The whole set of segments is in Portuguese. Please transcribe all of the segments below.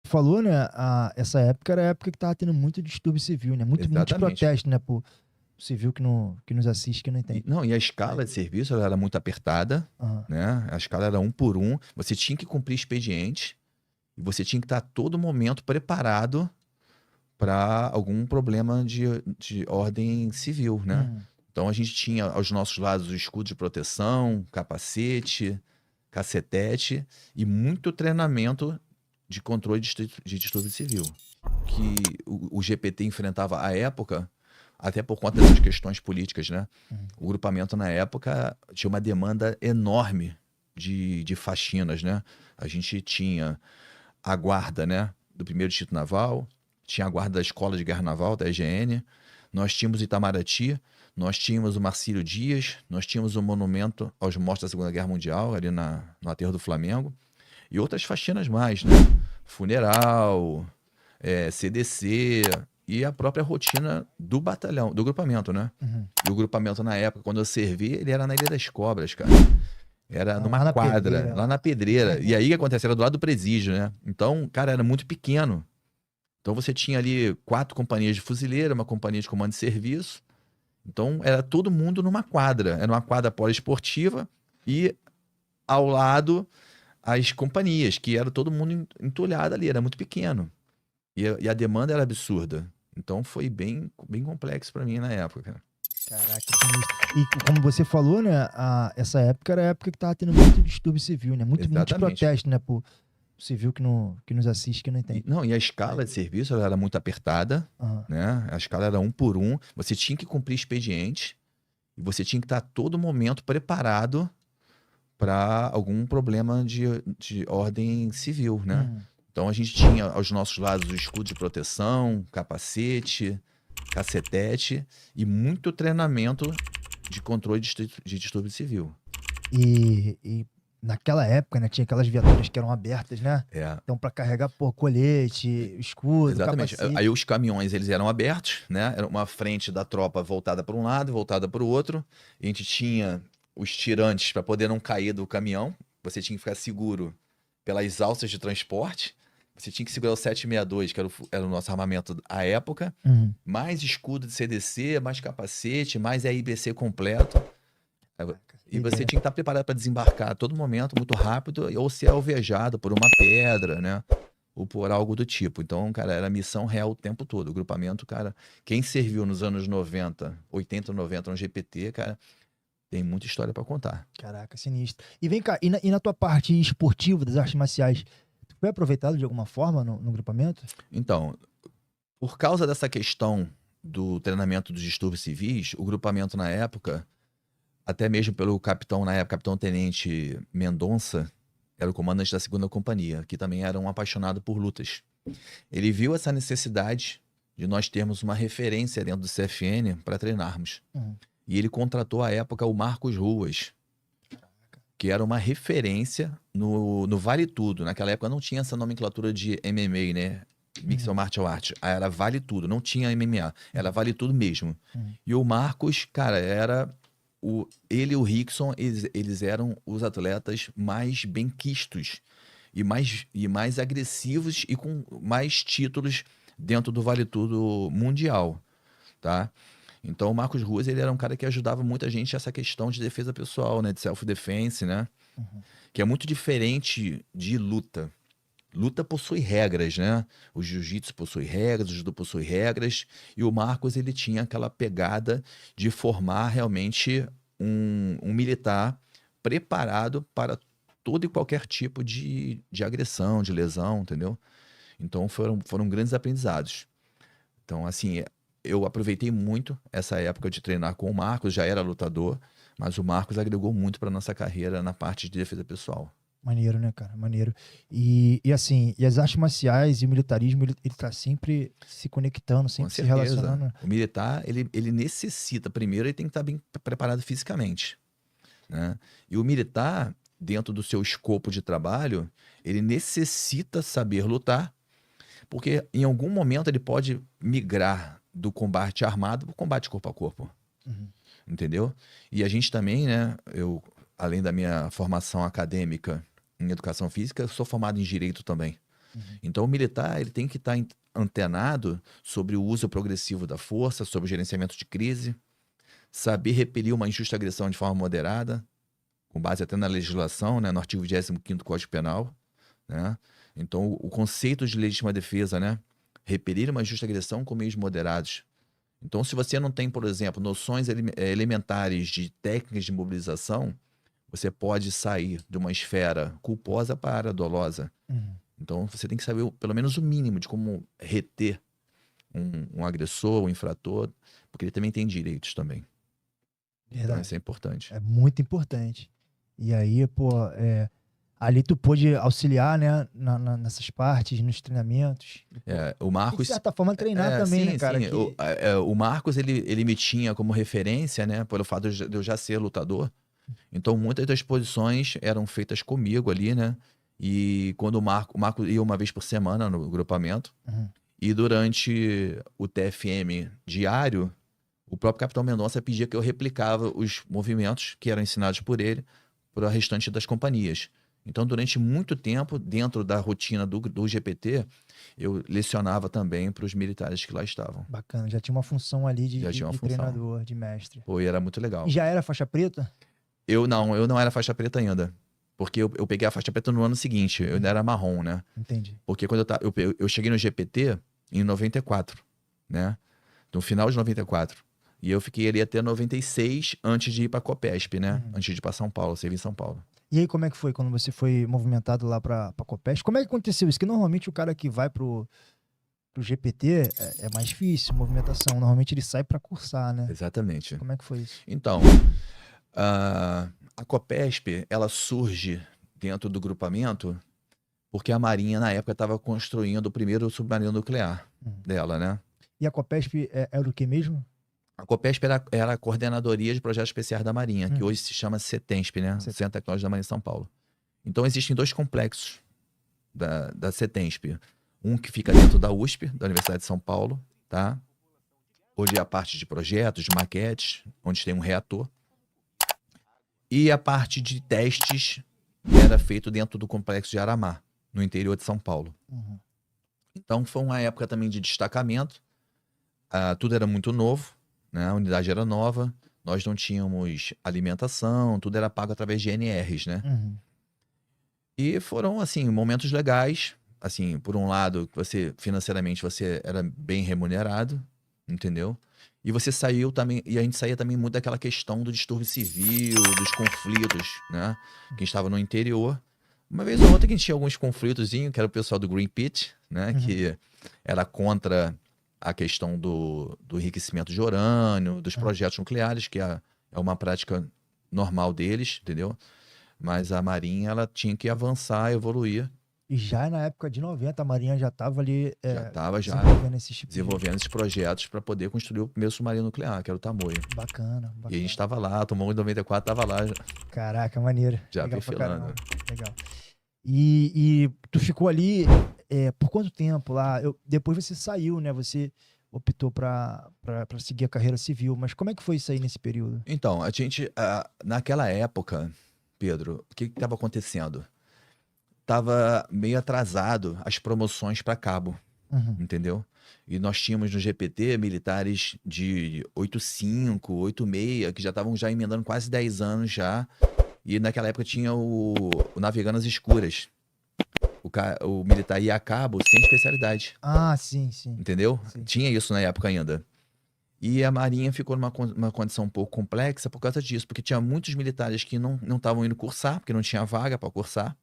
falou, né? Essa época era a época que tava tendo muito distúrbio civil, né? Muitos Exatamente. protestos, né? Por civil que nos assiste, que não entende. Não, e a escala de serviço ela era muito apertada, Aham. né? A escala era um por um. Você tinha que cumprir expediente e você tinha que estar a todo momento preparado para algum problema de ordem civil, né? Uhum. Então a gente tinha aos nossos lados o escudo de proteção, capacete, cacetete e muito treinamento de controle de distúrbio civil. Que o GPT enfrentava à época, até por conta dessas questões políticas, né? Uhum. O grupamento na época tinha uma demanda enorme de faxinas, né? A gente tinha a guarda, né, do 1º Distrito Naval, tinha a guarda da Escola de Guerra Naval, da EGN, nós tínhamos Itamaraty, nós tínhamos o Marcílio Dias, nós tínhamos o monumento aos mortos da Segunda Guerra Mundial, ali no aterro do Flamengo, e outras faxinas mais, né? Funeral, CDC e a própria rotina do batalhão, do grupamento, né? Uhum. E o grupamento na época, quando eu servi, ele era na Ilha das Cobras, cara. Era numa Lá na quadra, Pedreira, lá lá. na Pedreira. E aí o que acontece? Era do lado do presídio, né? Então, cara, era muito pequeno. Então você tinha ali 4 companhias de fuzileiro, uma companhia de comando de serviço. Então era todo mundo numa quadra. Era uma quadra poliesportiva e ao lado as companhias, que era todo mundo entulhado ali, era muito pequeno. E a demanda era absurda. Então foi bem, bem complexo para mim na época, cara. Caraca, sinistro. E como você falou, né? Essa época era a época que tava tendo muito distúrbio civil, né? Muitos Exatamente. protestos, né? Por civil que nos assiste, que não entende. Não, e a escala de serviço ela era muito apertada, Aham. né? A escala era um por um. Você tinha que cumprir expediente e você tinha que estar a todo momento preparado para algum problema de ordem civil, né? Uhum. Então a gente tinha aos nossos lados o escudo de proteção, capacete, cacetete e muito treinamento de controle de distúrbio civil. E naquela época, né? Tinha aquelas viaturas que eram abertas, né? É, Então, pra carregar, pô, colete, escudo, exatamente. capacete. Aí os caminhões eles eram abertos, né? Era uma frente da tropa voltada para um lado, voltada para o outro. E a gente tinha os tirantes para poder não cair do caminhão. Você tinha que ficar seguro pelas alças de transporte. Você tinha que segurar o 762, que era o nosso armamento à época. Uhum. Mais escudo de CDC, mais capacete, mais RBC completo. E você tinha que estar preparado para desembarcar a todo momento, muito rápido, ou ser alvejado por uma pedra, né? Ou por algo do tipo. Então, cara, era missão real o tempo todo. O grupamento, cara, quem serviu nos anos 90, 80, 90 no GPT, cara, tem muita história para contar. Caraca, sinistro. E vem cá, e na tua parte esportiva das artes marciais, tu foi aproveitado de alguma forma no grupamento? Então, por causa dessa questão do treinamento dos distúrbios civis, o grupamento na época, até mesmo pelo capitão, na época, capitão-tenente Mendonça, era o comandante da 2ª companhia, que também era um apaixonado por lutas. Ele viu essa necessidade de nós termos uma referência dentro do CFN para treinarmos. Uhum. E ele contratou à época o Marcos Ruas, que era uma referência no Vale Tudo. Naquela época não tinha essa nomenclatura de MMA, né? Mixed Martial Arts. Era Vale Tudo, não tinha MMA. Era Vale Tudo mesmo. Uhum. E o Marcos, cara, era... Ele e o Rickson, eles eram os atletas mais benquistos e mais agressivos e com mais títulos dentro do Vale Tudo mundial, tá? Então o Marcos Ruas, ele era um cara que ajudava muita gente nessa questão de defesa pessoal, né? De self-defense, né? Uhum. Que é muito diferente de luta. Luta possui regras, né? O jiu-jitsu possui regras, o judô possui regras, e o Marcos ele tinha aquela pegada de formar realmente um militar preparado para todo e qualquer tipo de agressão, de lesão, entendeu? Então foram grandes aprendizados. Então, assim, eu aproveitei muito essa época de treinar com o Marcos, já era lutador, mas o Marcos agregou muito para nossa carreira na parte de defesa pessoal. Maneiro, né, cara? Maneiro. E assim, e as artes marciais e o militarismo, ele tá sempre se conectando, sempre se relacionando. O militar, ele necessita, primeiro, ele tem que estar bem preparado fisicamente, né? E o militar, dentro do seu escopo de trabalho, ele necessita saber lutar, porque em algum momento ele pode migrar do combate armado para o combate corpo a corpo, Uhum. entendeu? E a gente também, né, além da minha formação acadêmica em educação física, eu sou formado em direito também. Então, o militar ele tem que estar antenado sobre o uso progressivo da força, sobre o gerenciamento de crise, saber repelir uma injusta agressão de forma moderada, com base até na legislação, né, no artigo 25º do Código Penal, né? Então, o conceito de legítima defesa, né, repelir uma injusta agressão com meios moderados. Então, se você não tem, por exemplo, noções elementares de técnicas de mobilização, você pode sair de uma esfera culposa para a dolosa. Então, você tem que saber pelo menos o mínimo de como reter um agressor, um infrator, porque ele também tem direitos também. Verdade. Então, isso é importante. É muito importante. E aí, pô, ali tu pôde auxiliar, né, nessas partes, nos treinamentos. O Marcos... De certa forma, treinar também, sim, né, cara? Sim. O Marcos, ele me tinha como referência, né, pelo fato de eu já ser lutador. Então, muitas das posições eram feitas comigo ali, né? E quando o Marco ia uma vez por semana no grupamento, e durante o TFM diário, o próprio Capitão Mendonça pedia que eu replicava os movimentos que eram ensinados por ele para o restante das companhias. Então, durante muito tempo, dentro da rotina do GPT, eu lecionava também para os militares que lá estavam. Bacana, já tinha uma função ali de função. Treinador, de mestre. Pô, e era muito legal. E já era faixa preta? Eu não era faixa preta ainda. Porque eu peguei a faixa preta no ano seguinte, eu ainda era marrom, né? Entendi. Porque quando eu cheguei no GPT em 94, né? No final de 94. E eu fiquei ali até 96 antes de ir pra Copesp, né? Antes de ir pra São Paulo, servir em São Paulo. E aí, como é que foi quando você foi movimentado lá pra Copesp? Como é que aconteceu isso? Que normalmente o cara que vai pro GPT é mais difícil, movimentação. Normalmente ele sai pra cursar, né? Exatamente. Como é que foi isso? Então, a Copesp, ela surge dentro do grupamento porque a Marinha, na época, estava construindo o primeiro submarino nuclear dela, né? E a Copesp era o que mesmo? A Copesp era a Coordenadoria de Projetos Especiais da Marinha, que hoje se chama CETENSP, né? Centro Tecnológico da Marinha de São Paulo. Então, existem dois complexos da CETENSP. Um que fica dentro da USP, da Universidade de São Paulo, tá? Hoje é a parte de projetos, de maquetes, onde tem um reator. E a parte de testes era feito dentro do complexo de Aramar, no interior de São Paulo. Então, foi uma época também de destacamento. Tudo era muito novo, né? A unidade era nova, nós não tínhamos alimentação, tudo era pago através de NRs, né? E foram, assim, momentos legais. Assim, por um lado, financeiramente você era bem remunerado, entendeu? E você saiu também, e a gente saía também muito daquela questão do distúrbio civil, dos conflitos, né? Que estava no interior. Uma vez ou outra que a gente tinha alguns conflitos, que era o pessoal do Green Pit, né? Que era contra a questão do enriquecimento de urânio, dos projetos nucleares, que é uma prática normal deles, entendeu? Mas a Marinha, ela tinha que avançar, evoluir. E já na época de 90, a Marinha já estava ali desenvolvendo esses projetos para poder construir o primeiro submarino nuclear, que era o Tamoio. Bacana. E a gente estava lá, tomou em 94, estava lá. Caraca, maneiro. Já perfilando. Legal. E tu ficou ali por quanto tempo lá? Depois você saiu, né? Você optou para seguir a carreira civil. Mas como é que foi isso aí nesse período? Então, a gente, naquela época, Pedro, o que estava acontecendo? Tava meio atrasado as promoções para cabo, entendeu? E nós tínhamos no GPT militares de 85, 86, que já estavam já emendando quase 10 anos já. E naquela época tinha o Navegando as Escuras. O militar ia a cabo sem especialidade. Sim. Entendeu? Sim. Tinha isso na época ainda. E a Marinha ficou numa condição um pouco complexa por causa disso, porque tinha muitos militares que não estavam indo cursar, porque não tinha vaga para cursar.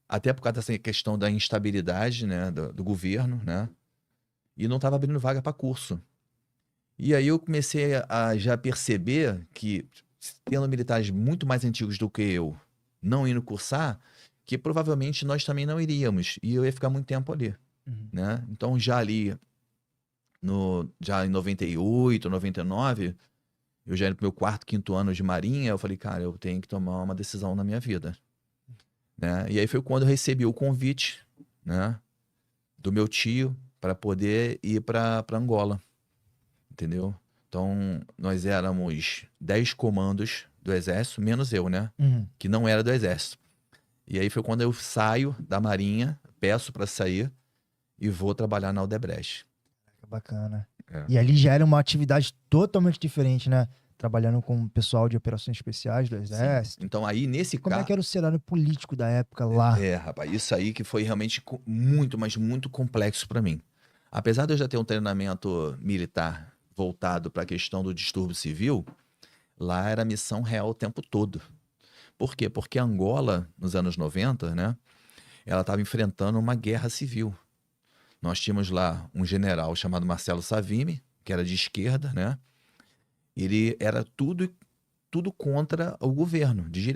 Até por causa dessa questão da instabilidade, né, do governo, né? E não estava abrindo vaga para curso. E aí eu comecei a já perceber que, tendo militares muito mais antigos do que eu, não indo cursar, que provavelmente nós também não iríamos. E eu ia ficar muito tempo ali, né? Então já ali, já em 98, 99, eu já era pro meu 4º, 5º ano de Marinha, eu falei, cara, eu tenho que tomar uma decisão na minha vida. Né? E aí foi quando eu recebi o convite, né, do meu tio para poder ir para Angola, entendeu? Então, nós éramos 10 comandos do Exército, menos eu, né, que não era do Exército. E aí foi quando eu saio da Marinha, peço para sair e vou trabalhar na Odebrecht. Bacana. É. E ali já era uma atividade totalmente diferente, né? Trabalhando com o pessoal de operações especiais do Exército. Então aí, nesse Como é caso... que era o cenário político da época lá? Rapaz, isso aí que foi realmente muito, mas muito complexo para mim. Apesar de eu já ter um treinamento militar voltado para a questão do distúrbio civil, lá era missão real o tempo todo. Por quê? Porque Angola, nos anos 90, né, ela estava enfrentando uma guerra civil. Nós tínhamos lá um general chamado Marcelo Savimbi, que era de esquerda, né? Ele era tudo contra o governo, de direita.